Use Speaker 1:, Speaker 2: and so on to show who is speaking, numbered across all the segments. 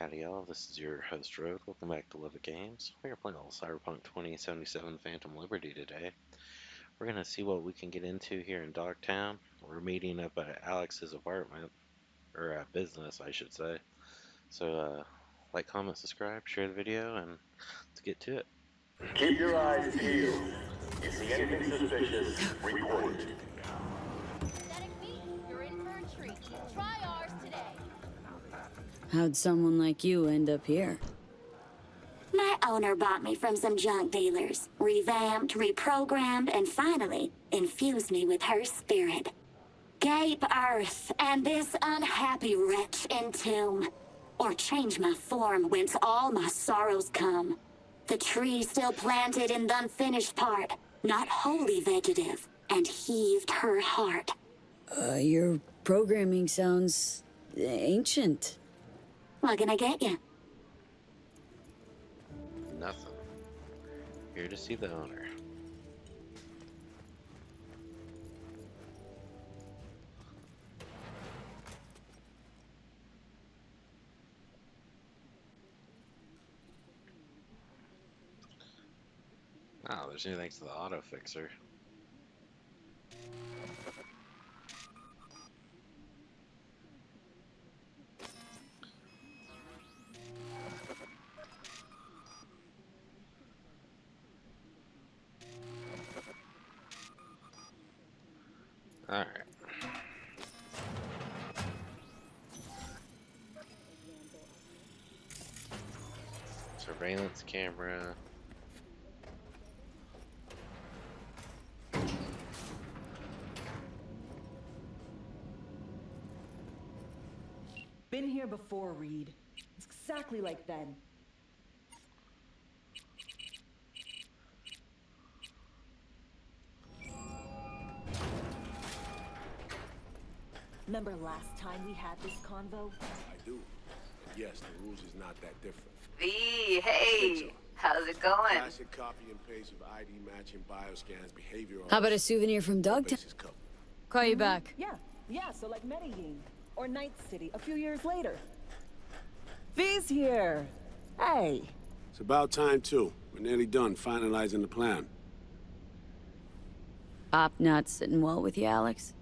Speaker 1: Howdy All, this is your host Road. Welcome back to LovettGamez. We are playing a little Cyberpunk 2077 Phantom Liberty today. We're going to see what we can get into here in Dogtown. We're meeting up at Alex's apartment, or business I should say. So like, comment, subscribe, share the video, and let's get to it.
Speaker 2: Keep your eyes peeled. If you see anything suspicious, report it.
Speaker 3: Pathetic me, you're in for a treat. Try ours today.
Speaker 4: How'd someone like you end up here?
Speaker 5: My owner bought me from some junk dealers, revamped, reprogrammed, and finally infused me with her spirit. Gape earth and this unhappy wretch entomb, or change my form whence all my sorrows come. The tree still planted in the unfinished part, not wholly vegetative, and heaved her heart.
Speaker 4: Your programming sounds ancient.
Speaker 5: What can I get you?
Speaker 1: Nothing. Here to see the owner. Oh, there's anything to the auto fixer. Alright. Surveillance camera.
Speaker 6: Been here before, Reed. It's exactly like then. Remember last time we had this convo?
Speaker 7: I do. Yes, the rules is not that different.
Speaker 8: V, hey, how's it going?
Speaker 7: Classic copy and paste of ID matching bioscans, behavioral.
Speaker 4: How about a souvenir from Dogtown?
Speaker 7: basis covered.
Speaker 4: Call you back.
Speaker 6: Yeah, so like Medellin. Or Night City a few years later. V's here. Hey.
Speaker 7: It's about time too. We're nearly done finalizing the plan.
Speaker 4: Op not sitting well with you, Alex?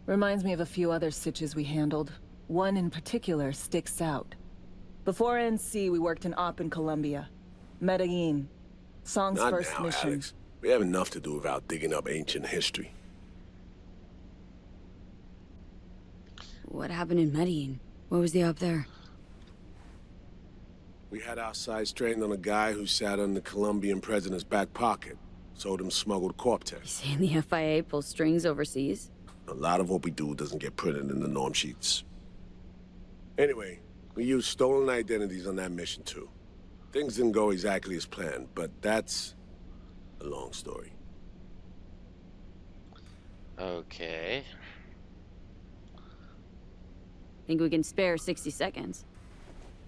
Speaker 6: Reminds me of a few other stitches we handled. One in particular sticks out. Before NC, we worked in Op in Colombia. Medellin. Song's
Speaker 7: Not
Speaker 6: first
Speaker 7: now,
Speaker 6: mission.
Speaker 7: Alex. We have enough to do without digging up ancient history.
Speaker 4: What happened in Medellin? What was the op there?
Speaker 7: We had our sights trained on a guy who sat on the Colombian president's back pocket. Sold him smuggled Corp-Tech.
Speaker 4: Saying the FIA pulls strings overseas?
Speaker 7: A lot of what we do doesn't get printed in the norm sheets. Anyway, we used stolen identities on that mission too. Things didn't go exactly as planned, but that's a long story.
Speaker 1: Okay.
Speaker 4: Think we can spare 60 seconds?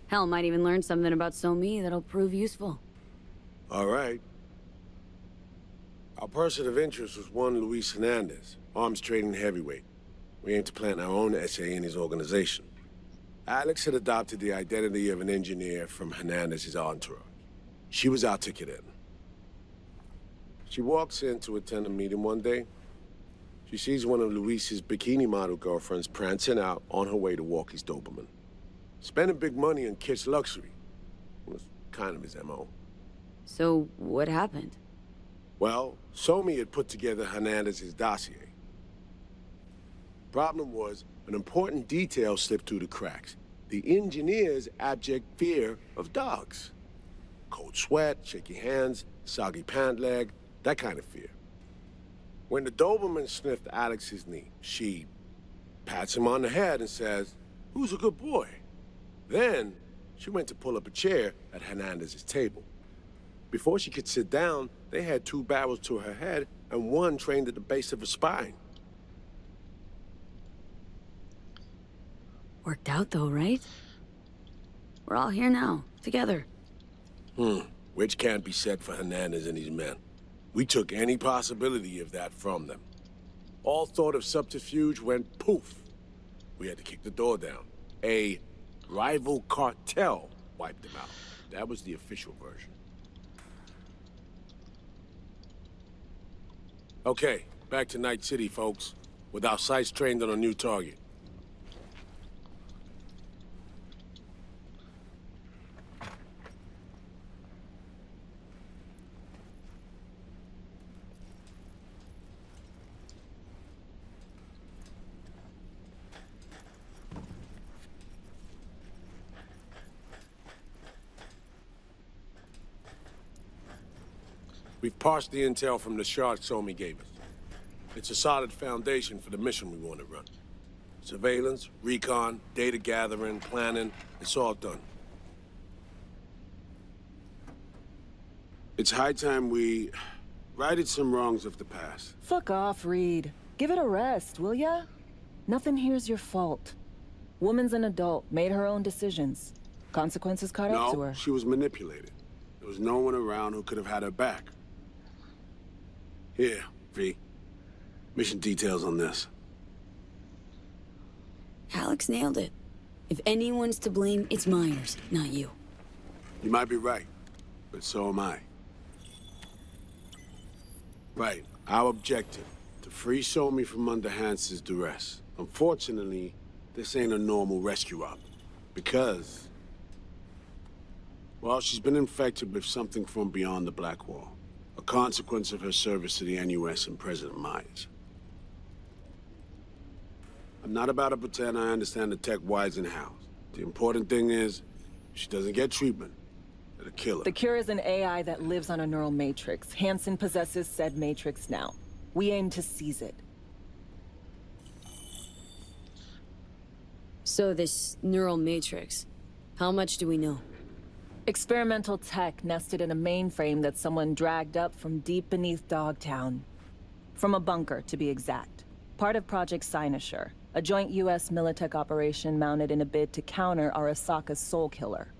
Speaker 4: Hell, might even learn something about So-Me that'll prove useful.
Speaker 7: All right. Our person of interest was one Luis Hernandez, arms trading heavyweight. We aim to plant our own SA in his organization. Alex had adopted the identity of an engineer from Hernandez's entourage. She was our ticket in. She walks in to attend a meeting one day. She sees one of Luis's bikini model girlfriends prancing out on her way to walk his Doberman. Spending big money on kitsch luxury was kind of his MO.
Speaker 4: So, what happened?
Speaker 7: Well, So-Me had put together Hernandez's dossier. Problem was, an important detail slipped through the cracks. The engineer's abject fear of dogs. Cold sweat, shaky hands, soggy pant leg, that kind of fear. When the Doberman sniffed Alex's knee, she pats him on the head and says, "Who's a good boy?" Then, she went to pull up a chair at Hernandez's table. Before she could sit down, they had two barrels to her head and one trained at the base of her spine.
Speaker 4: Worked out though, right? We're all here now, together.
Speaker 7: Which can't be said for Hernandez and his men. We took any possibility of that from them. All thought of subterfuge went poof. We had to kick the door down. A rival cartel wiped them out. That was the official version. Okay, back to Night City, folks. With our sights trained on a new target. We've parsed the intel from the shard Somi gave us. It's a solid foundation for the mission we want to run. Surveillance, recon, data gathering, planning, it's all done. It's high time we righted some wrongs of the past.
Speaker 6: Fuck off, Reed. Give it a rest, will ya? Nothing here's your fault. Woman's an adult, made her own decisions. Consequences caught up to
Speaker 7: No,
Speaker 6: her.
Speaker 7: she was manipulated. There was no one around who could have had her back. Here, V. Mission details on this.
Speaker 4: Alex nailed it. If anyone's to blame, it's Myers, not you.
Speaker 7: You might be right, but so am I. Right, our objective, to free Somi from under Hansen's duress. Unfortunately, this ain't a normal rescue op, because... well, she's been infected with something from beyond the Black Wall. A consequence of her service to the NUS and President Myers. I'm not about to pretend I understand the tech whys and hows. The important thing is, if she doesn't get treatment, it'll kill her.
Speaker 6: The cure is an AI that lives on a neural matrix. Hansen possesses said matrix now. We aim to seize it.
Speaker 4: So this neural matrix, how much do we know?
Speaker 6: Experimental tech nested in a mainframe that someone dragged up from deep beneath Dogtown. From a bunker, to be exact. Part of Project Cynosure, a joint US Militech operation mounted in a bid to counter Arasaka's Soul Killer.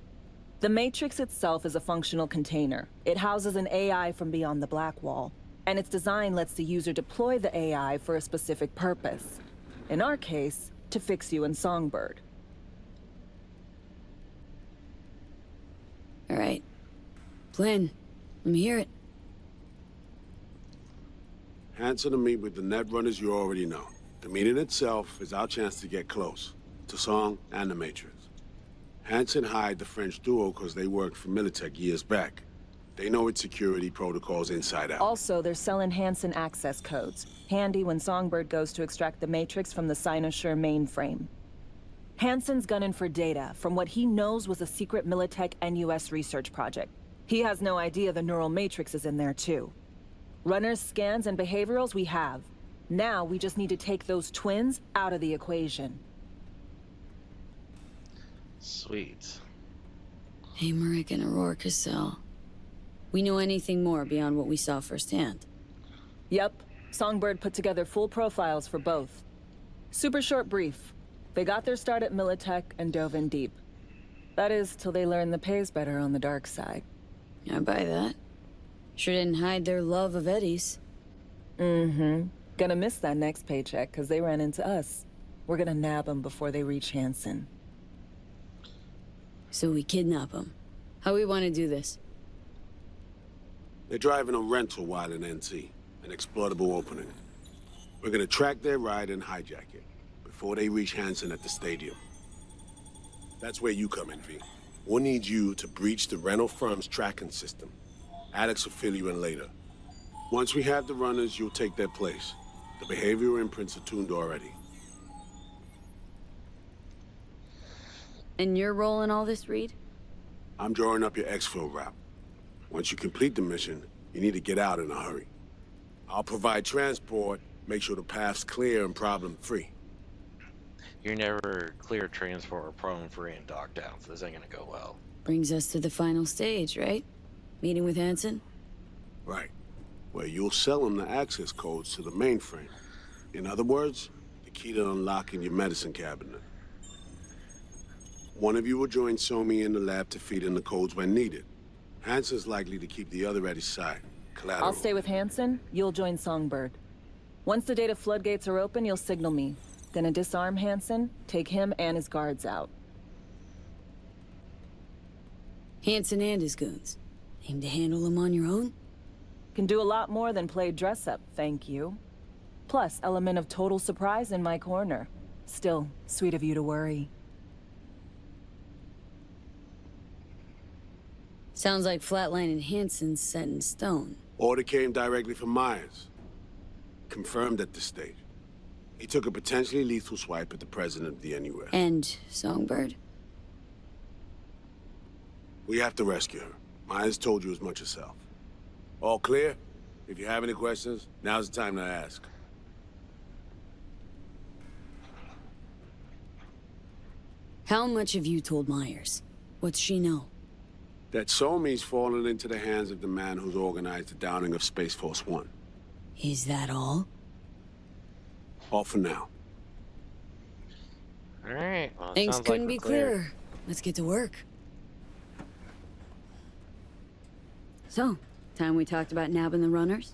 Speaker 6: The Matrix itself is a functional container. It houses an AI from beyond the Black Wall, and its design lets the user deploy the AI for a specific purpose. In our case, to fix you and Songbird.
Speaker 4: All right. Plan. Let me hear it.
Speaker 7: Hansen to meet with the net runners you already know. The meeting itself is our chance to get close. To Song and the Matrix. Hansen hired the French duo because they worked for Militech years back. They know its security protocols inside out.
Speaker 6: Also, they're selling Hansen access codes. Handy when Songbird goes to extract the Matrix from the Cynosure mainframe. Hansen's gunning for data from what he knows was a secret Militech NUS research project. He has no idea the neural matrix is in there too. Runners, scans, and behaviorals we have. Now we just need to take those twins out of the equation.
Speaker 1: Sweet.
Speaker 4: Amaric and Aurora Cassell. We know anything more beyond what we saw firsthand?
Speaker 6: Yep. Songbird put together full profiles for both. Super short brief. They got their start at Militech and dove in deep. That is, till they learned the pay's better on the dark side.
Speaker 4: I buy that. Sure didn't hide their love of Eddie's.
Speaker 6: Mm-hmm. Gonna miss that next paycheck, because they ran into us. We're gonna nab them before they reach Hansen.
Speaker 4: So we kidnap them. How we want to do this?
Speaker 7: They're driving a rental while in NC, an exploitable opening. We're gonna track their ride and hijack it before they reach Hansen at the stadium. That's where you come in, V. We'll need you to breach the rental firm's tracking system. Alex will fill you in later. Once we have the runners, you'll take their place. The behavioral imprints are tuned already.
Speaker 4: And your role in all this, Reed?
Speaker 7: I'm drawing up your exfil route. Once you complete the mission, you need to get out in a hurry. I'll provide transport, make sure the path's clear and problem-free.
Speaker 1: You're never clear transport or problem-free in Dogtown, so this ain't gonna go well.
Speaker 4: Brings us to the final stage, right? Meeting with Hansen?
Speaker 7: Right. Where you'll sell them the access codes to the mainframe. In other words, the key to unlocking your medicine cabinet. One of you will join Somi in the lab to feed in the codes when needed. Hansen's likely to keep the other at his side. Collateral.
Speaker 6: I'll stay with Hansen, you'll join Songbird. Once the data floodgates are open, you'll signal me. Gonna disarm Hansen, take him and his guards out.
Speaker 4: Hanson and his goons. Aim to handle them on your own?
Speaker 6: Can do a lot more than play dress-up, thank you. Plus, element of total surprise in my corner. Still, sweet of you to worry.
Speaker 4: Sounds like Flatline and Hanson's set in stone.
Speaker 7: Order came directly from Myers. Confirmed at this stage. He took a potentially lethal swipe at the president of the NUS.
Speaker 4: And Songbird?
Speaker 7: We have to rescue her. Myers told you as much herself. All clear? If you have any questions, now's the time to ask.
Speaker 4: How much have you told Myers? What's she know?
Speaker 7: That Somi's fallen into the hands of the man who's organized the downing of Space Force One.
Speaker 4: Is that all?
Speaker 7: All for now.
Speaker 1: Alright, well, it
Speaker 4: Things
Speaker 1: sounds
Speaker 4: couldn't
Speaker 1: like
Speaker 4: be
Speaker 1: we're clear.
Speaker 4: clearer. Let's get to work. So, time we talked about nabbing the runners?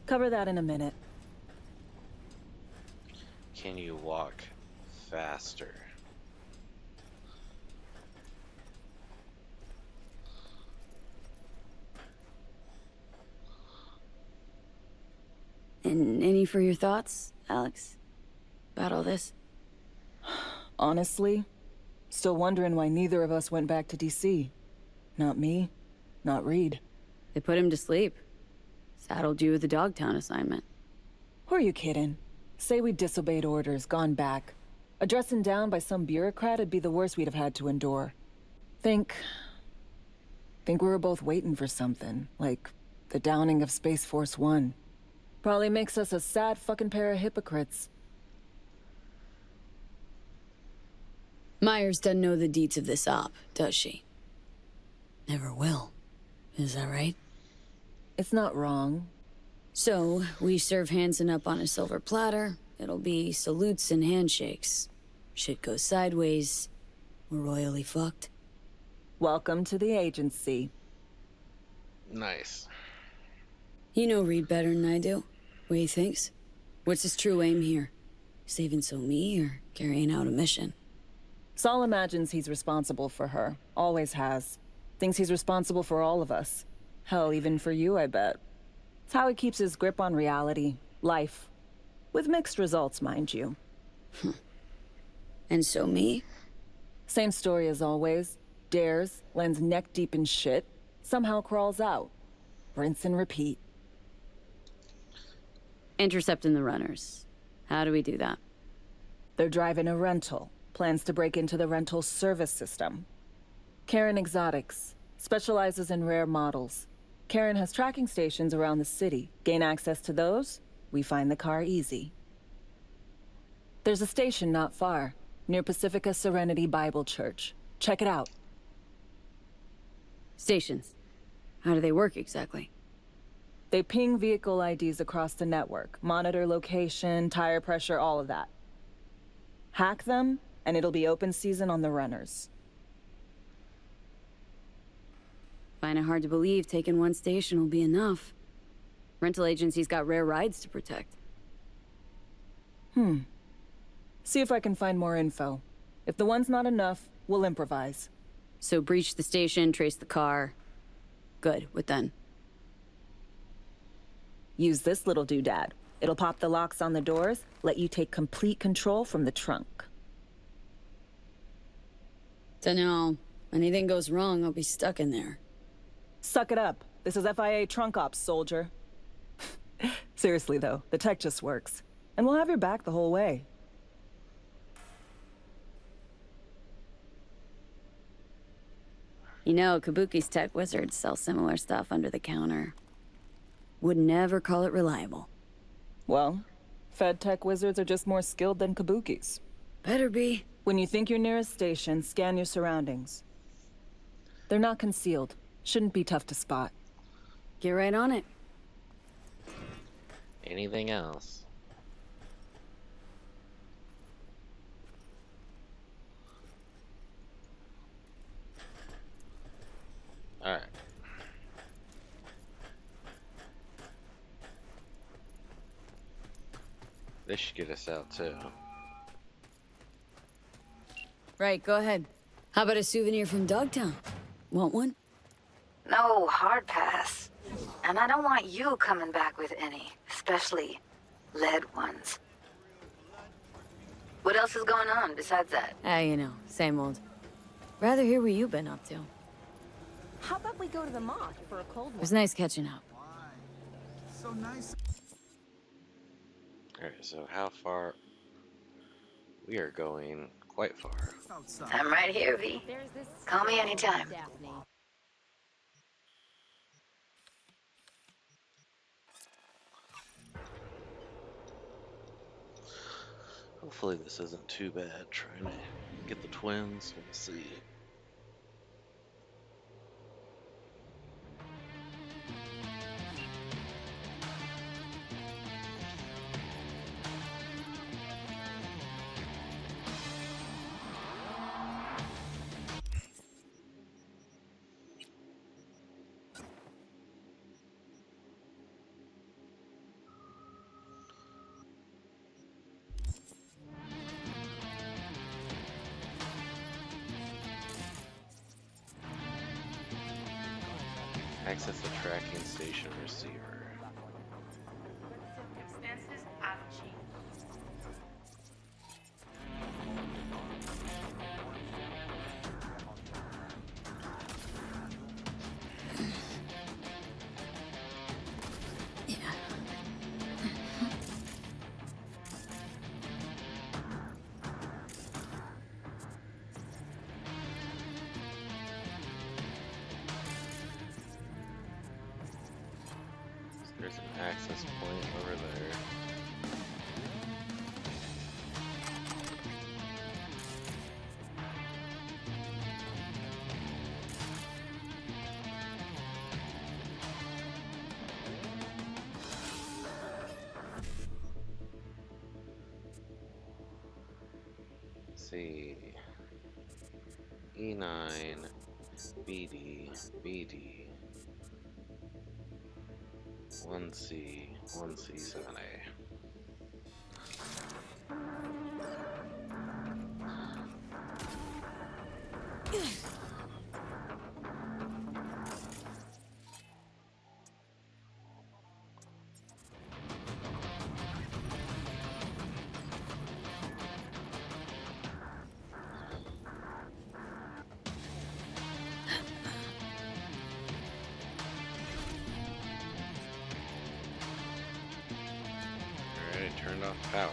Speaker 6: Cover that in a minute.
Speaker 1: Can you walk faster?
Speaker 4: And any for your thoughts, Alex? About all this?
Speaker 6: Honestly, still wondering why neither of us went back to DC. Not me, not Reed.
Speaker 4: They put him to sleep. Saddled you with the Dogtown assignment.
Speaker 6: Who are you kidding? Say we disobeyed orders, gone back. A dressing down by some bureaucrat would be the worst we'd have had to endure. Think we were both waiting for something, like the downing of Space Force One. Probably makes us a sad fucking pair of hypocrites.
Speaker 4: Myers doesn't know the deets of this op, does she? Never will. Is that right?
Speaker 6: It's not wrong.
Speaker 4: So, we serve Hanson up on a silver platter. It'll be salutes and handshakes. Shit goes sideways. We're royally fucked.
Speaker 6: Welcome to the agency.
Speaker 1: Nice.
Speaker 4: You know Reed better than I do. What he thinks? What's his true aim here? Saving So-Me or carrying out a mission?
Speaker 6: Saul imagines he's responsible for her. Always has. Thinks he's responsible for all of us. Hell, even for you, I bet. It's how he keeps his grip on reality. Life. With mixed results, mind you.
Speaker 4: And So-Me?
Speaker 6: Same story as always. Dares, lands neck deep in shit, somehow crawls out. Rinse and repeat.
Speaker 4: Intercepting the runners. How do we do that?
Speaker 6: They're driving a rental. Plans to break into the rental service system. Karen Exotics. Specializes in rare models. Karen has tracking stations around the city. Gain access to those, we find the car easy. There's a station not far, near Pacifica Serenity Bible Church. Check it out.
Speaker 4: Stations. How do they work exactly?
Speaker 6: They ping vehicle IDs across the network, monitor location, tire pressure, all of that. Hack them, and it'll be open season on the runners.
Speaker 4: Find it hard to believe taking one station will be enough. Rental agencies got rare rides to protect.
Speaker 6: See if I can find more info. If the one's not enough, we'll improvise.
Speaker 4: So breach the station, trace the car. Good, what then?
Speaker 6: Use this little doodad. It'll pop the locks on the doors, let you take complete control from the trunk.
Speaker 4: Dunno. Anything goes wrong, I'll be stuck in there.
Speaker 6: Suck it up. This is FIA trunk ops, soldier. Seriously, though, the tech just works. And we'll have your back the whole way.
Speaker 4: You know, Kabuki's tech wizards sell similar stuff under the counter. Would never call it reliable.
Speaker 6: Well, Fed tech wizards are just more skilled than Kabukis.
Speaker 4: Better be.
Speaker 6: When you think you're near a station, scan your surroundings. They're not concealed. Shouldn't be tough to spot.
Speaker 4: Get right on it.
Speaker 1: Anything else? Alright. This should get us out too.
Speaker 4: Right, go ahead. How about a souvenir from Dogtown? Want one?
Speaker 8: No, hard pass. And I don't want you coming back with any, especially lead ones. What else is going on besides that?
Speaker 4: Ah, you know, same old. Rather hear what you've been up to.
Speaker 9: How about we go to the moth for a cold
Speaker 4: It
Speaker 9: one?
Speaker 4: was nice catching up.
Speaker 10: So nice.
Speaker 1: Alright, so how far? We are going quite far.
Speaker 10: Outside.
Speaker 8: I'm right here, V.
Speaker 9: There's this
Speaker 8: Call me anytime.
Speaker 9: Daphne.
Speaker 1: Hopefully this isn't too bad trying to get the twins. We'll see. Access the tracking station receiver. There's an access point over there. Let's see. E9, BD, BD. 1C, 1C7A. Alright, turned off power.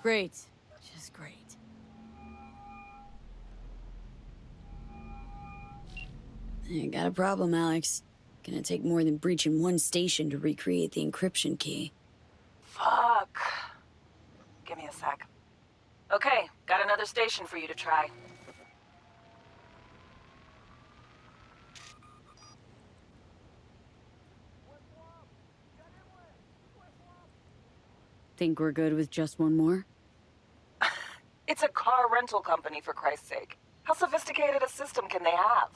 Speaker 4: Great. Just great. You got a problem, Alex. Gonna take more than breaching one station to recreate the encryption key.
Speaker 6: Fuck. Give me a sec. Okay, got another station for you to try.
Speaker 4: Think we're good with just one more?
Speaker 6: It's a car rental company, for Christ's sake. How sophisticated a system can they have?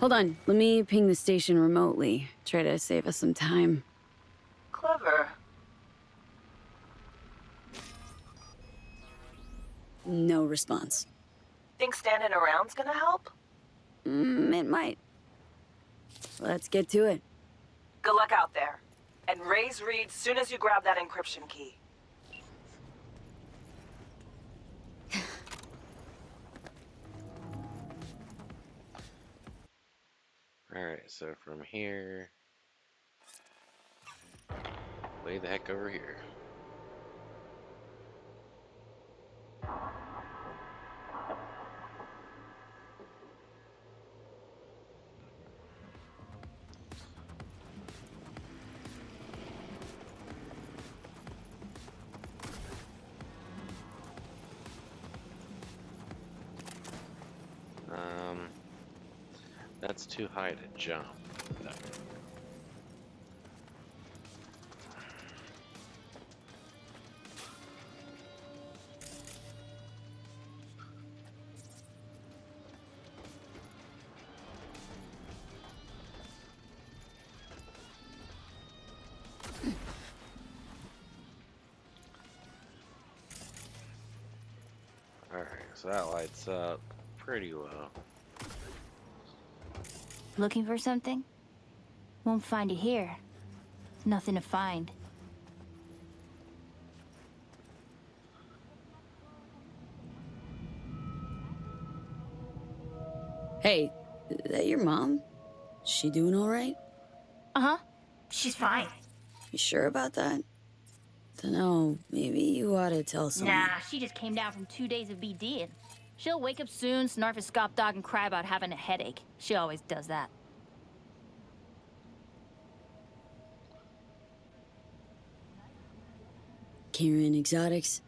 Speaker 4: Hold on, let me ping the station remotely. Try to save us some time.
Speaker 6: Clever.
Speaker 4: No response.
Speaker 6: Think standing around's gonna help?
Speaker 4: It might. Let's get to it.
Speaker 6: Good luck out there. And raise Reed soon as you grab that encryption key.
Speaker 1: Alright, so from here, way the heck over here. That's too high to jump. Alright, so that lights up pretty well.
Speaker 3: Looking for something? Won't find it here. Nothing to find.
Speaker 4: Hey, is that your mom? Is she doing all right?
Speaker 3: Uh-huh. She's fine.
Speaker 4: You sure about that? Dunno, maybe you ought to tell someone.
Speaker 3: Nah, she just came down from 2 days of BDing. She'll wake up soon, snarf a scop dog, and cry about having a headache. She always does that.
Speaker 4: Kieran Exotics.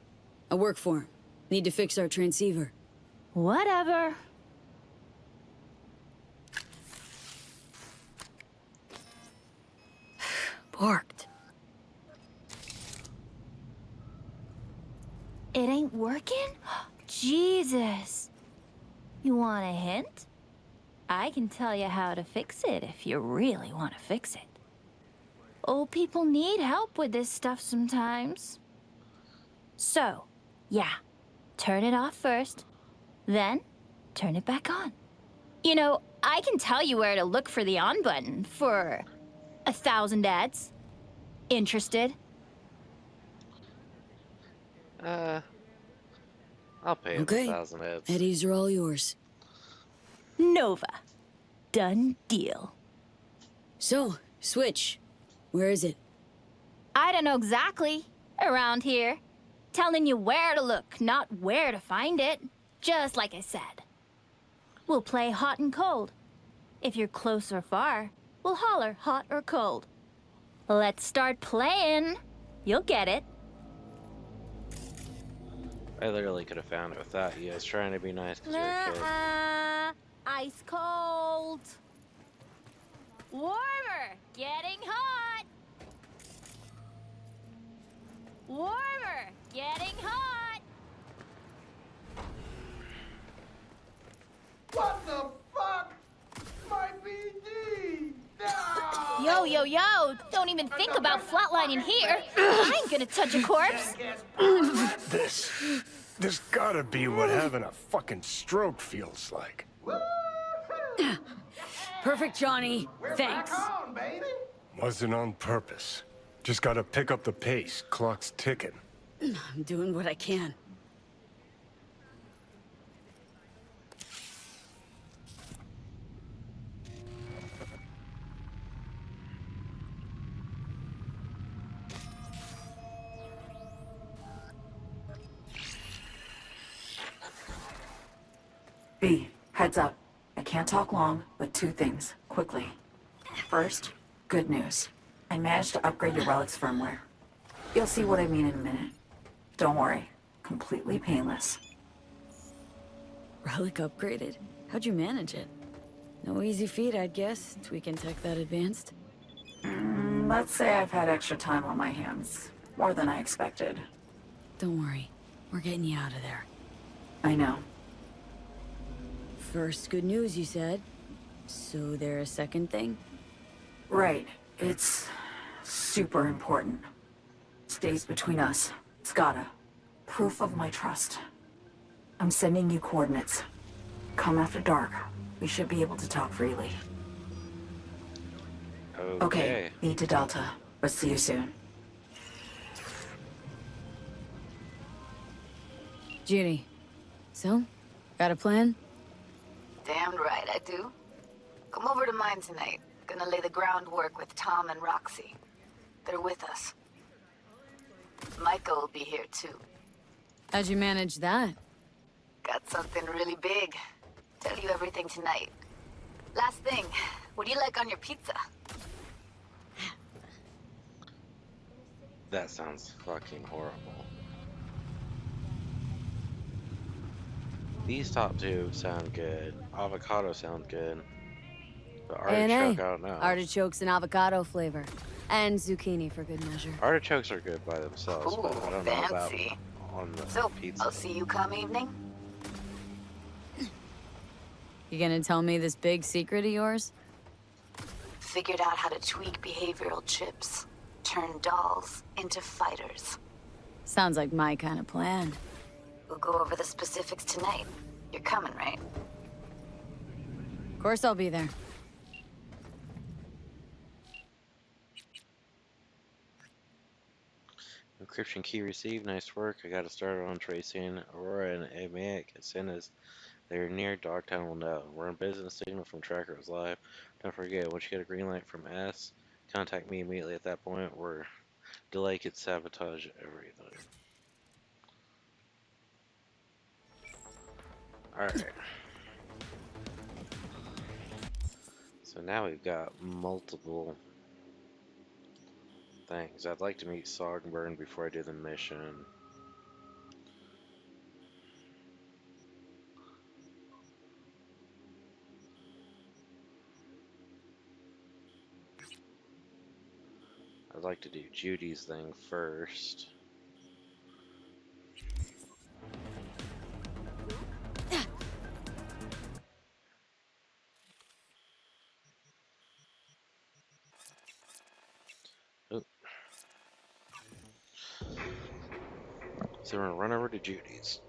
Speaker 4: I work for him. Need to fix our transceiver.
Speaker 3: Whatever.
Speaker 4: Parked.
Speaker 3: It ain't working? Jesus. You want a hint? I can tell you how to fix it if you really want to fix it. Old people need help with this stuff sometimes. So, yeah, turn it off first, then turn it back on. You know, I can tell you where to look for the on button for 1,000 ads. Interested?
Speaker 1: I'll pay him
Speaker 4: Okay.
Speaker 1: 1,000 heads.
Speaker 4: Eddies are all yours.
Speaker 3: Nova. Done deal.
Speaker 4: So, Switch. Where is it?
Speaker 3: I don't know exactly. Around here. Telling you where to look, not where to find it. Just like I said. We'll play hot and cold. If you're close or far, we'll holler hot or cold. Let's start playing. You'll get it.
Speaker 1: I literally could have found it without you. I was trying to be nice because you're a kid.
Speaker 3: Ice cold. Warmer. Getting hot. Warmer. Getting hot.
Speaker 10: What the fuck? My BD! No!
Speaker 3: Yo, yo, yo. Don't even think about flatlining here. I ain't gonna touch a corpse.
Speaker 11: This gotta be what having a fucking stroke feels like.
Speaker 4: Perfect, Johnny. Thanks.
Speaker 10: Back on, baby.
Speaker 11: Wasn't on purpose. Just gotta pick up the pace. Clock's ticking.
Speaker 4: I'm doing what I can.
Speaker 8: B, heads up. I can't talk long, but 2 things, quickly. First, good news. I managed to upgrade your relic's firmware. You'll see what I mean in a minute. Don't worry, completely painless.
Speaker 4: Relic upgraded? How'd you manage it? No easy feat, I'd guess, tweaking tech that advanced.
Speaker 8: Let's say I've had extra time on my hands. More than I expected.
Speaker 4: Don't worry. We're getting you out of there.
Speaker 8: I know.
Speaker 4: First good news, you said. So there a second thing?
Speaker 8: Right. It's super important. Stays between us. It's gotta. Proof of my trust. I'm sending you coordinates. Come after dark. We should be able to talk freely. Okay. Need to Delta. But see you soon.
Speaker 4: Judy. So? Got a plan?
Speaker 8: Damn right I do. Come over to mine tonight. Gonna lay the groundwork with Tom and Roxy. They're with us. Michael will be here too.
Speaker 4: How'd you manage that?
Speaker 8: Got something really big. Tell you everything tonight. Last thing, what do you like on your pizza?
Speaker 1: That sounds fucking horrible. These top 2 sound good. Avocado sounds good. But artichoke, I don't know.
Speaker 4: Artichokes and avocado flavor. And zucchini for good measure.
Speaker 1: Artichokes are good by themselves,
Speaker 8: Ooh,
Speaker 1: but I don't know about
Speaker 8: fancy.
Speaker 1: on the
Speaker 8: So,
Speaker 1: pizza.
Speaker 8: I'll see you come evening.
Speaker 4: You gonna tell me this big secret of yours?
Speaker 8: Figured out how to tweak behavioral chips. Turn dolls into fighters.
Speaker 4: Sounds like my kind of plan.
Speaker 8: Ooh,
Speaker 4: We'll go over the specifics tonight. You're coming, right? Of course I'll be there.
Speaker 1: Encryption key received. Nice work. I got to start on tracing Aurora and Amiak as soon as they're near Dogtown. Will know. We're in business. Signal from tracker is live. Don't forget, once you get a green light from S, contact me immediately at that point, where delay could sabotage everything. Alright. So now we've got multiple things. I'd like to meet Sogburn before I do the mission. I'd like to do Judy's thing first. Oh. So we're gonna run over to Judy's.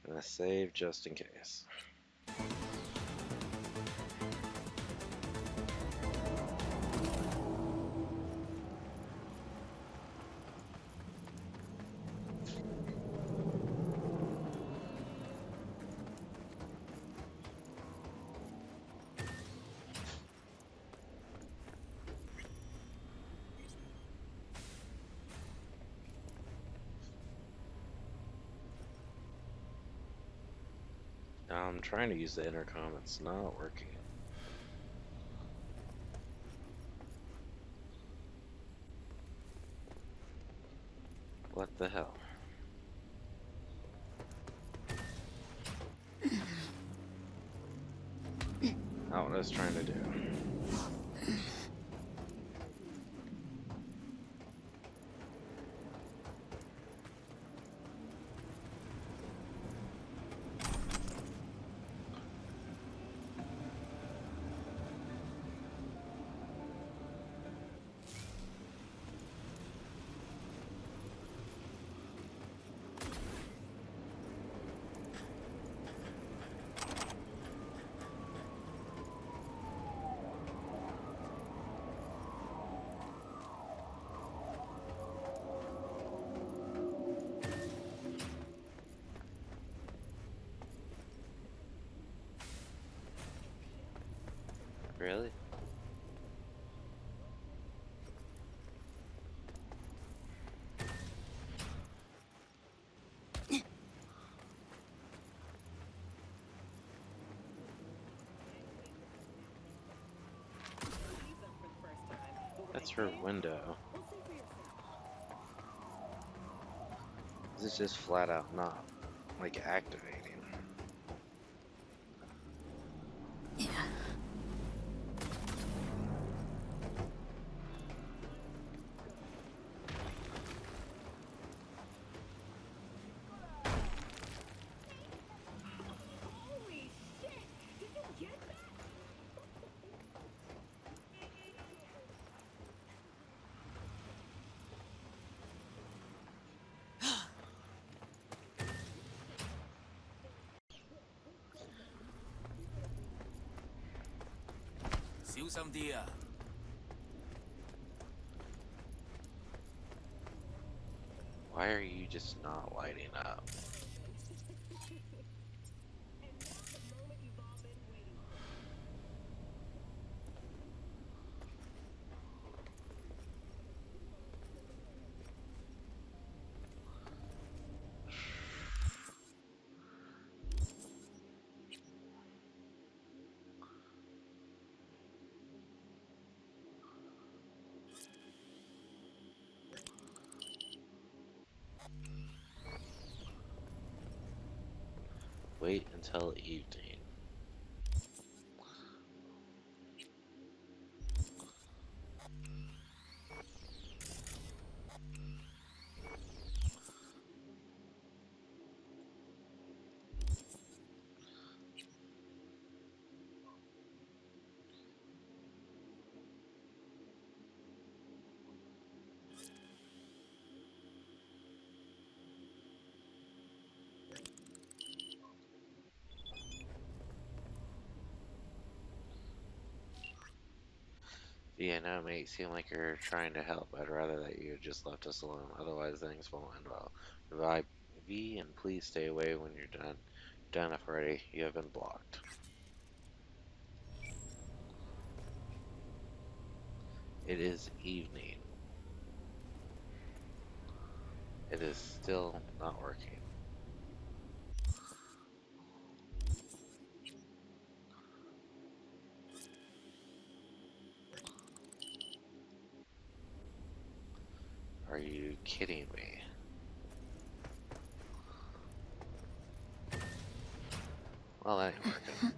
Speaker 1: I'm gonna save just in case. I'm trying to use the intercom, it's not working. What the hell? Not what I was trying to do. Really? That's her window. This is just flat out not, like, activating. Why are you just not lighting up? Wait until evening. Yeah, no, it may seem like you're trying to help. I'd rather that you had just left us alone. Otherwise, things won't end well. Goodbye, V, and please stay away when you're done. Done if already. You have been blocked. It is evening. It is still not working. Are you kidding me? Well, that ain't working.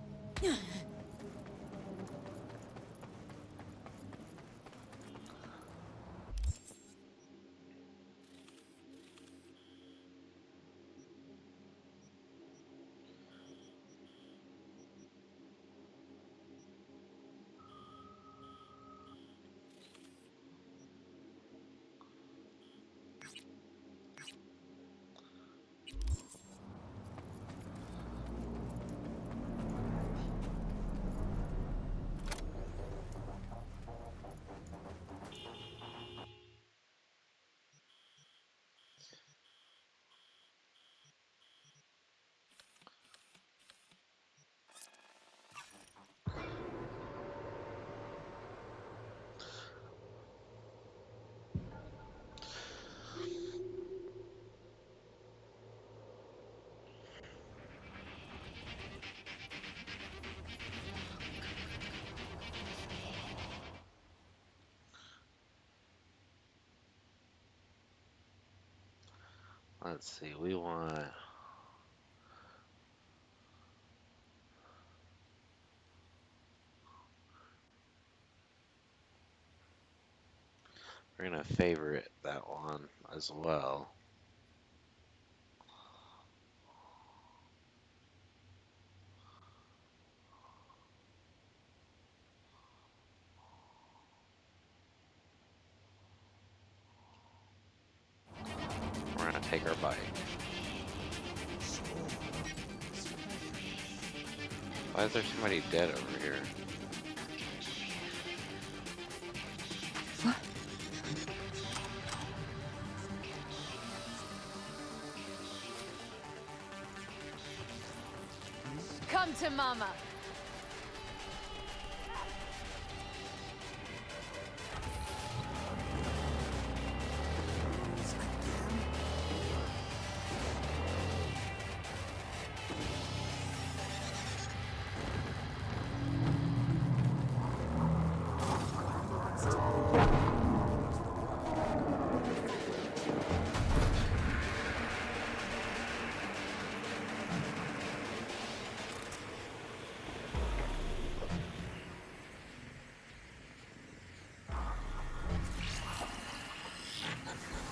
Speaker 1: Let's see. We're gonna favorite that one as well. We're gonna take our bike. Why is there somebody dead over here?
Speaker 9: Come to mama.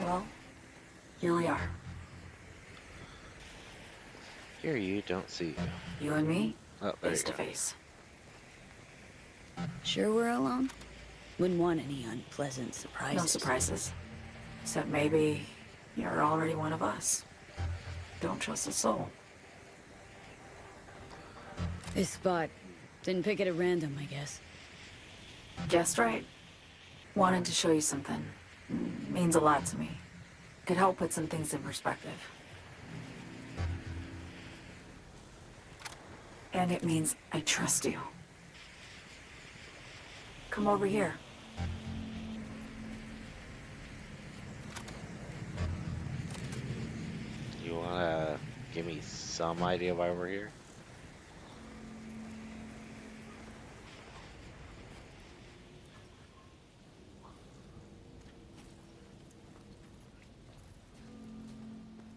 Speaker 8: Well, here we are.
Speaker 1: Hear you, don't see you.
Speaker 8: You and me,
Speaker 1: Oh, there
Speaker 8: face
Speaker 1: you
Speaker 8: to
Speaker 1: go.
Speaker 8: face.
Speaker 4: Sure we're alone? Wouldn't want any unpleasant surprises.
Speaker 8: No surprises. Except maybe you're already one of us. Don't trust a soul.
Speaker 4: This spot. Didn't pick it at random, I guess.
Speaker 8: Guessed right. Wanted to show you something. Means a lot to me. Could help put some things in perspective. And it means I trust you. Come over here.
Speaker 1: You wanna give me some idea why we're here?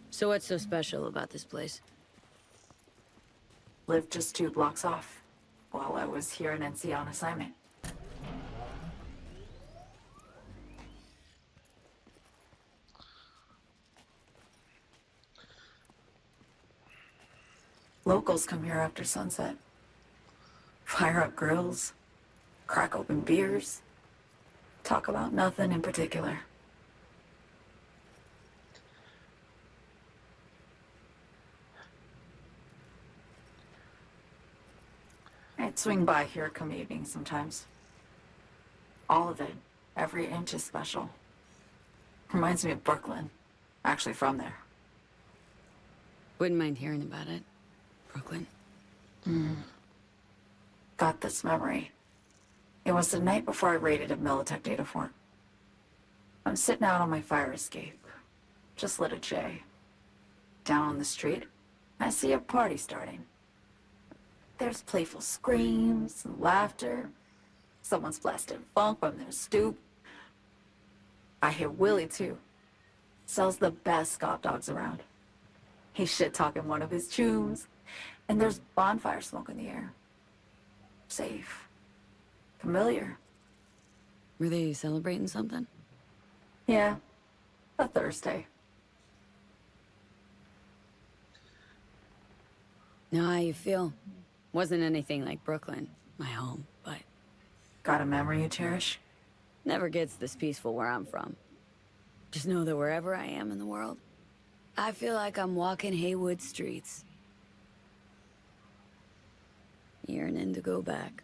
Speaker 4: So what's so special about this place?
Speaker 8: Lived just 2 blocks off while I was here in NC on assignment. Locals come here after sunset. Fire up grills, crack open beers, talk about nothing in particular. I'd swing by here come evening sometimes. All of it. Every inch is special. Reminds me of Brooklyn. Actually from there.
Speaker 4: Wouldn't mind hearing about it. Brooklyn.
Speaker 8: Got this memory. It was the night before I raided a Militech data fort. I'm sitting out on my fire escape. Just lit a J. Down on the street, I see a party starting. There's playful screams and laughter. Someone's blasting funk from their stoop. I hear Willie, too. Sells the best Scott dogs around. He's shit-talking one of his chooms, and there's bonfire smoke in the air. Safe. Familiar.
Speaker 4: Were they celebrating something?
Speaker 8: Yeah. A Thursday.
Speaker 4: Know how you feel? Wasn't anything like Brooklyn, my home, but...
Speaker 8: Got a memory you cherish?
Speaker 4: Never gets this peaceful where I'm from. Just know that wherever I am in the world, I feel like I'm walking Haywood streets. Yearning to go back.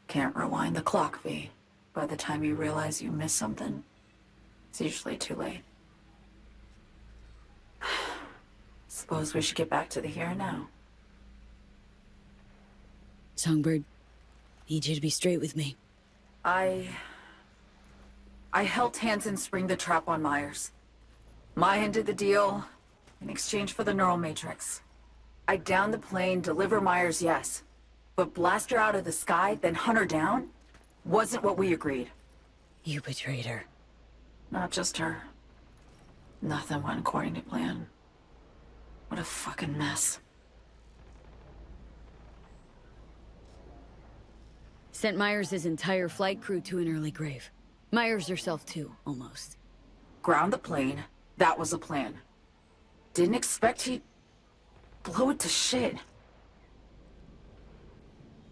Speaker 8: Can't rewind the clock, V. By the time you realize you missed something, it's usually too late. Suppose we should get back to the here and now.
Speaker 4: Songbird, need you to be straight with me.
Speaker 8: I helped Hansen spring the trap on Myers. Mayan did the deal in exchange for the neural matrix. I downed the plane, deliver Myers, yes. But blast her out of the sky, then hunt her down? Wasn't what we agreed.
Speaker 4: You betrayed her.
Speaker 8: Not just her. Nothing went according to plan. What a fucking mess.
Speaker 4: Sent Myers' entire flight crew to an early grave. Myers herself too, almost.
Speaker 8: Ground the plane. That was the plan. Didn't expect he'd blow it to shit.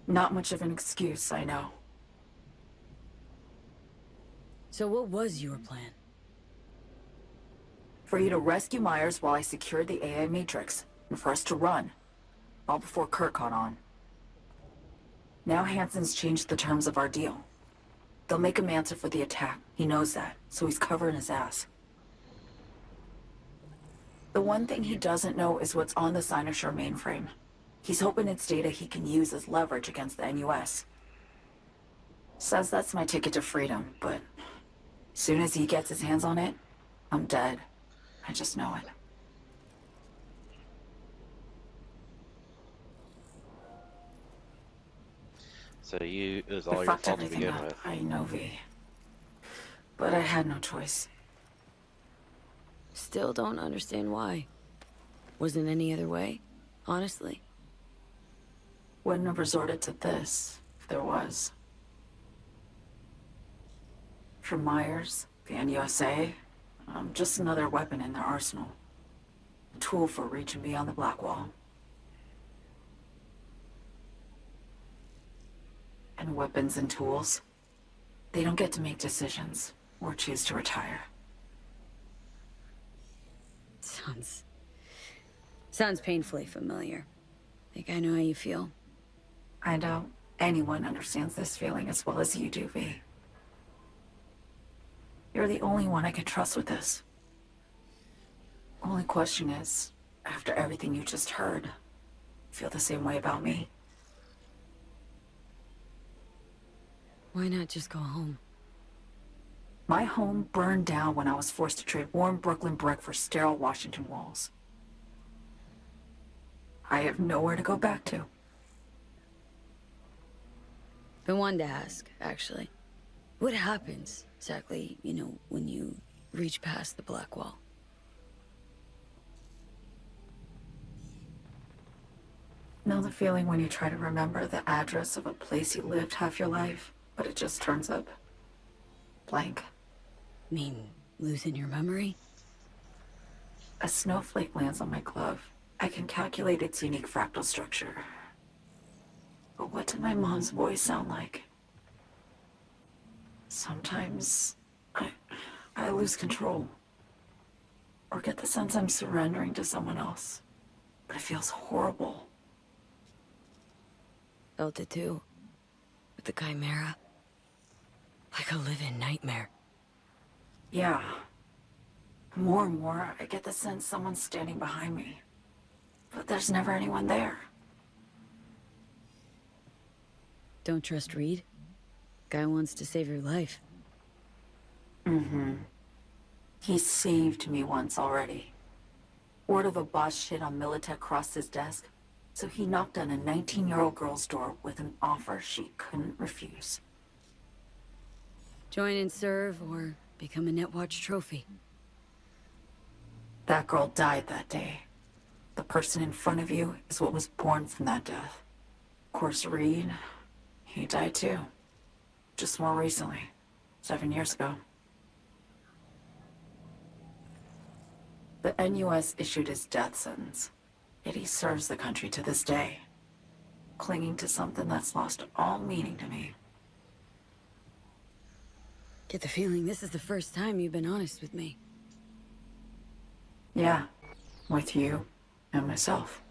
Speaker 8: Not much of an excuse, I know.
Speaker 4: So what was your plan?
Speaker 8: For you to rescue Myers while I secured the AI Matrix, and for us to run. All before Kurt caught on. Now Hansen's changed the terms of our deal. They'll make him answer for the attack. He knows that, so he's covering his ass. The one thing he doesn't know is what's on the Cynosure mainframe. He's hoping it's data he can use as leverage against the NUS. Says that's my ticket to freedom, but soon as he gets his hands on it, I'm dead. I just know it.
Speaker 1: So it was
Speaker 8: I
Speaker 1: all your
Speaker 8: fucked
Speaker 1: fault to
Speaker 8: everything
Speaker 1: begin
Speaker 8: up.
Speaker 1: with.
Speaker 8: I know, V. But I had no choice.
Speaker 4: Still don't understand why. Wasn't any other way, honestly.
Speaker 8: Wouldn't have resorted to this, if there was. For Myers, the NUSA, I'm just another weapon in their arsenal. A tool for reaching beyond the Black Wall. And weapons and tools, they don't get to make decisions or choose to retire.
Speaker 4: Sounds painfully familiar. Think I know how you feel.
Speaker 8: I doubt anyone understands this feeling as well as you do, V. You're the only one I can trust with this. Only question is, after everything you just heard, feel the same way about me?
Speaker 4: Why not just go home?
Speaker 8: My home burned down when I was forced to trade warm Brooklyn brick for sterile Washington walls. I have nowhere to go back to.
Speaker 4: Been wanting to ask, actually. What happens, exactly, when you reach past the Black Wall?
Speaker 8: Know the feeling when you try to remember the address of a place you lived half your life, but it just turns up blank?
Speaker 4: Mean losing your memory?
Speaker 8: A snowflake lands on my glove. I can calculate its unique fractal structure. But what did my mom's voice sound like? Sometimes I lose control. Or get the sense I'm surrendering to someone else. But it feels horrible.
Speaker 4: Felt it too. With the Chimera. Like a living nightmare.
Speaker 8: Yeah. More and more, I get the sense someone's standing behind me. But there's never anyone there.
Speaker 4: Don't trust Reed? Guy wants to save your life.
Speaker 8: Mm-hmm. He saved me once already. Word of a boss shit on Militech crossed his desk, so he knocked on a 19-year-old girl's door with an offer she couldn't refuse.
Speaker 4: Join and serve, or become a Netwatch trophy.
Speaker 8: That girl died that day. The person in front of you is what was born from that death. Of course, Reed, he died too. Just more recently. 7 years ago. The NUS issued his death sentence, yet he serves the country to this day, clinging to something that's lost all meaning to me.
Speaker 4: Get the feeling this is the first time you've been honest with me.
Speaker 8: Yeah, with you and myself.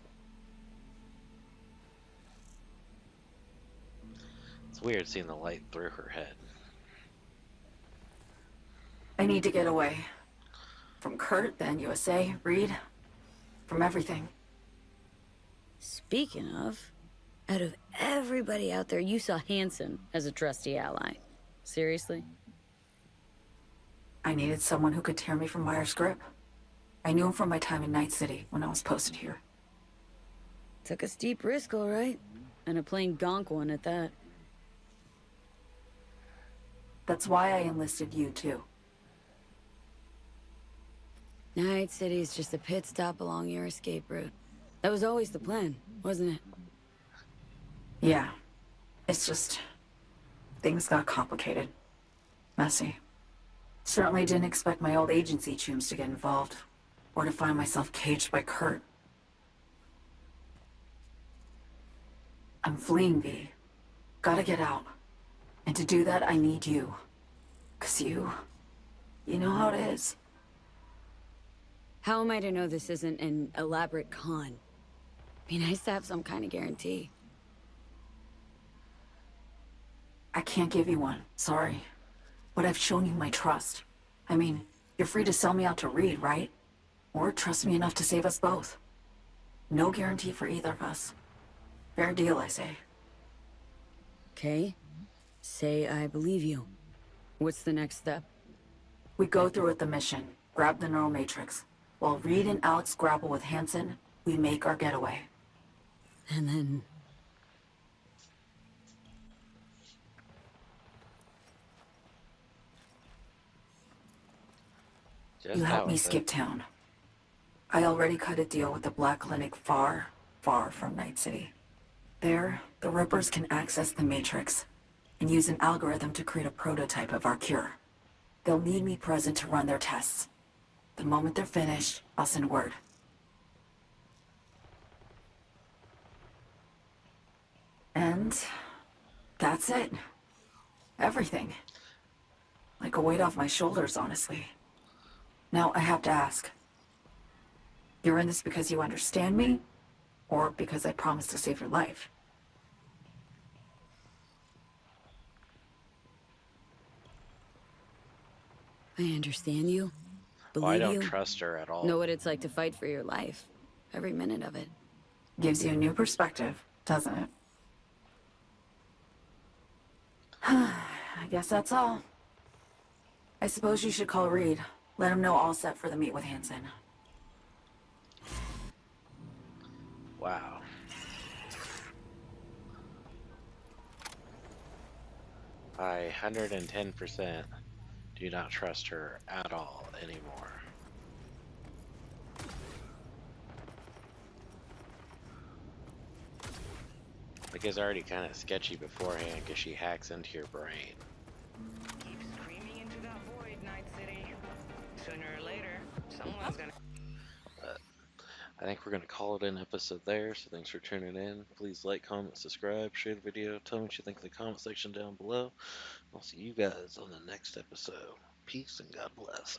Speaker 1: It's weird seeing the light through her head.
Speaker 8: I need to get away. From Kurt, the NUSA, Reed, from everything.
Speaker 4: Speaking of, out of everybody out there, you saw Hansen as a trusty ally. Seriously?
Speaker 8: I needed someone who could tear me from Myers' grip. I knew him from my time in Night City when I was posted here.
Speaker 4: Took a steep risk, all right. And a plain gonk one at that.
Speaker 8: That's why I enlisted you, too.
Speaker 4: Night City is just a pit stop along your escape route. That was always the plan, wasn't it?
Speaker 8: Yeah. It's just... things got complicated. Messy. Certainly didn't expect my old agency chooms to get involved. Or to find myself caged by Kurt. I'm fleeing, V. Gotta get out. And to do that, I need you. 'Cause you know how it is.
Speaker 4: How am I to know this isn't an elaborate con? Be nice to have some kind of guarantee.
Speaker 8: I can't give you one, sorry. But I've shown you my trust. I mean, you're free to sell me out to Reed, right? Or trust me enough to save us both. No guarantee for either of us. Fair deal, I say.
Speaker 4: Okay. Say I believe you. What's the next step?
Speaker 8: We go through with the mission, grab the neural matrix. While Reed and Alex grapple with Hansen, we make our getaway.
Speaker 4: And then...
Speaker 1: Just
Speaker 8: You help
Speaker 1: how
Speaker 8: me
Speaker 1: is it?
Speaker 8: skip town. I already cut a deal with the Black Clinic far, far from Night City. There, the Rippers can access the Matrix and use an algorithm to create a prototype of our cure. They'll need me present to run their tests. The moment they're finished, I'll send word. And that's it. Everything. Like a weight off my shoulders, honestly. Now I have to ask. You're in this because you understand me? Or because I promised to save your life?
Speaker 4: I understand you.
Speaker 1: Well, I
Speaker 4: Believe
Speaker 1: don't
Speaker 4: you.
Speaker 1: trust her at all.
Speaker 4: Know what it's like to fight for your life. Every minute of it.
Speaker 8: Gives you a new perspective, doesn't it? I guess that's all. I suppose you should call Reed. Let him know all set for the meet with Hansen.
Speaker 1: Wow. I 110% do not trust her at all anymore. Like, it's already kind of sketchy beforehand because she hacks into your brain.
Speaker 12: Keep screaming into that void, Night City. Sooner or later, someone's gonna...
Speaker 1: But I think we're going to call it an episode there, so thanks for tuning in. Please like, comment, subscribe, share the video, tell me what you think in the comment section down below. I'll see you guys on the next episode. Peace and God bless.